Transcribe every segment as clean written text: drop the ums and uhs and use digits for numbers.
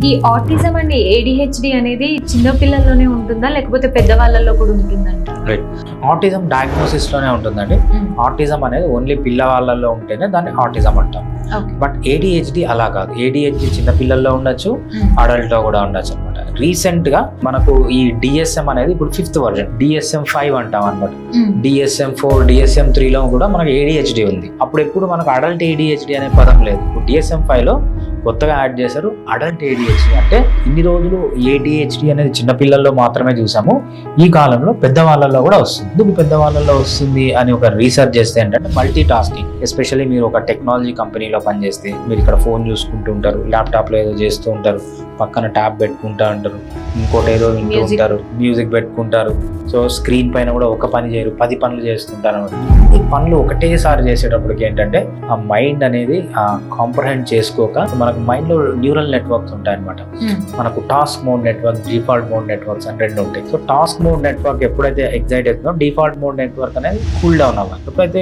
ఈ autism and ADHD అనేది చిన్న పిల్లల్లోనే ఉంటుందా లేకపోతే పెద్దవాళ్ళలో కూడా ఉంటుందంటారా? రైట్, ఆటిజం డయాగ్నోసిస్ లోనే ఉంటుందండి. ఆటిజం అనేది ఓన్లీ పిల్లవాళ్ళలో ఉంటేనే దాన్ని ఆటిజం అంటాం. బట్ ADHD అలా కాదు. ADHD చిన్న పిల్లల్లో ఉండొచ్చు, అడల్ట్ లో కూడా ఉండొచ్చు అనమాట. రీసెంట్ గా మనకు ఈ DSM అనేది ఇప్పుడు 5th వర్జన్, DSM-5 అంటాం అనమాట. DSM-4, DSM-3 లో కూడా మనకు ADHD ఉంది. అప్పుడు ఎప్పుడు మనకు అడల్ట్ ADHD అనే పదం లేదు. ఇప్పుడు DSM-5 లో కొత్తగా యాడ్ చేశారు అడల్ట్ ADHD. అంటే ఇన్ని రోజులు ADHD అనేది చిన్న పిల్లల్లో మాత్రమే చూసాము, ఈ కాలంలో పెద్దవాళ్ళలో కూడా వస్తుంది. ఎందుకు పెద్దవాళ్ళలో వస్తుంది అని ఒక రీసెర్చ్ చేస్తే ఏంటంటే మల్టీ టాస్కింగ్. ఎస్పెషల్లీ మీరు ఒక టెక్నాలజీ కంపెనీలో పనిచేస్తే మీరు ఇక్కడ ఫోన్ చూసుకుంటూ ఉంటారు, ల్యాప్టాప్లో ఏదో చేస్తూ ఉంటారు, పక్కన ట్యాబ్ పెట్టుకుంటా ఉంటారు, ఇంకోటి ఏదో వింటూ ఉంటారు, మ్యూజిక్ పెట్టుకుంటారు. సో స్క్రీన్ పైన కూడా ఒక పని చేయరు, 10 పనులు చేస్తుంటారు అనమాట. ఈ పనులు ఒకటేసారి చేసేటప్పటికి ఏంటంటే ఆ మైండ్ అనేది కాంప్రహెండ్ చేసుకోక మనకు మైండ్ లో న్యూరల్ నెట్వర్క్స్ ఉంటాయి అనమాట. మనకు task mode network, default mode networks అని 2 ఉంటాయి. సో టాస్క్ మోడ్ నెట్వర్క్ ఎప్పుడైతే ఎగ్జైట్ అవుతుందో డిఫాల్ట్ మోడ్ నెట్వర్క్ అనేది కూల్ డౌన్ అవ్వాలి. ఎప్పుడైతే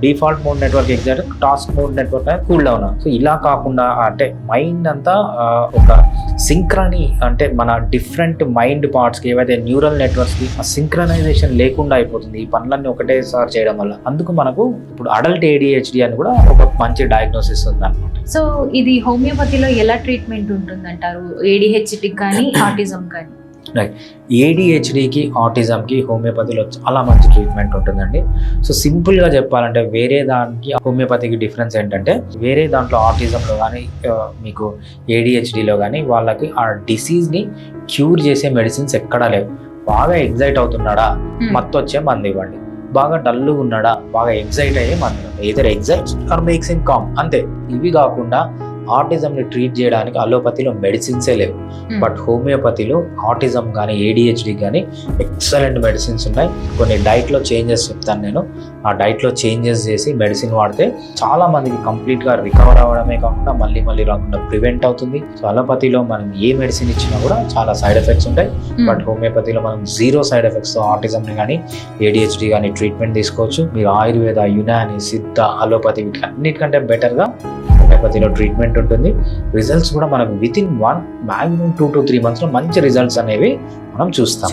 default mode network excite task mode network అనేది కూల్ డౌన్ అవ్వాలి. సో ఇలా కాకుండా అంటే మైండ్ అంతా ఒక సింక్రనీ, అంటే మన డిఫరెంట్ మైండ్ పార్ట్స్ కి ఏవైతే న్యూరల్ నెట్వర్క్స్ కి సింక్రనైజేషన్ లేకుండా అయిపోతుంది ఈ పనులన్నీ ఒకటేసారి చేయడం వల్ల. అందుకు మనకు ఇప్పుడు అడల్ట్ ADHD అని కూడా ఒక మంచి డయాగ్నోసిస్ ఉంది అనమాట. సో ఇది హోమియోపతిలో ఎలా ట్రీట్మెంట్ ఉంటుందంటారు, ADHD కానీ ఆటిజం కానీ? రైట్, ADHDకి ఆటిజంకి హోమియోపతిలో చాలా మంచి ట్రీట్మెంట్ ఉంటుందండి. సో సింపుల్గా చెప్పాలంటే వేరే దానికి హోమియోపతికి డిఫరెన్స్ ఏంటంటే, వేరే దాంట్లో ఆటిజంలో కానీ మీకు ADHDలో కానీ వాళ్ళకి ఆ డిసీజ్ని క్యూర్ చేసే మెడిసిన్స్ ఎక్కడా లేవు. బాగా ఎగ్జైట్ అవుతున్నాడా, మత్తు వచ్చే మందు ఇవ్వండి. బాగా డల్గా ఉన్నాడా, బాగా ఎగ్జైట్ అయ్యే మందు ఇవ్వండి. Either excite or makes him calm, అంతే. ఇవి కాకుండా ఆటిజంని ట్రీట్ చేయడానికి అలోపతిలో మెడిసిన్సే లేవు. బట్ హోమియోపతిలో ఆటిజం కానీ ADHD కానీ ఎక్సలెంట్ మెడిసిన్స్ ఉన్నాయి. కొన్ని డైట్లో చేంజెస్ చెప్తాను నేను. ఆ డైట్లో చేంజెస్ చేసి మెడిసిన్ వాడితే చాలా మందికి కంప్లీట్గా రికవర్ అవ్వడమే కాకుండా మళ్ళీ రాకుండా ప్రివెంట్ అవుతుంది. సో అలోపతిలో మనం ఏ మెడిసిన్ ఇచ్చినా కూడా చాలా సైడ్ ఎఫెక్ట్స్ ఉంటాయి. బట్ హోమియోపతిలో మనం 0 సైడ్ ఎఫెక్ట్స్తో ఆటిజంని కానీ ADHD కానీ ట్రీట్మెంట్ తీసుకోవచ్చు. మీరు ఆయుర్వేద, యునాని, సిద్ధ, అలోపతి వీటన్నిటికంటే బెటర్గా హోమియోపతిలో ట్రీట్మెంట్ ఉంటుంది. రిజల్ట్స్ కూడా మనకు with in 1 maximum 2 to 3 months లో మంచి రిజల్ట్స్ అనేవి మనం చూస్తాం.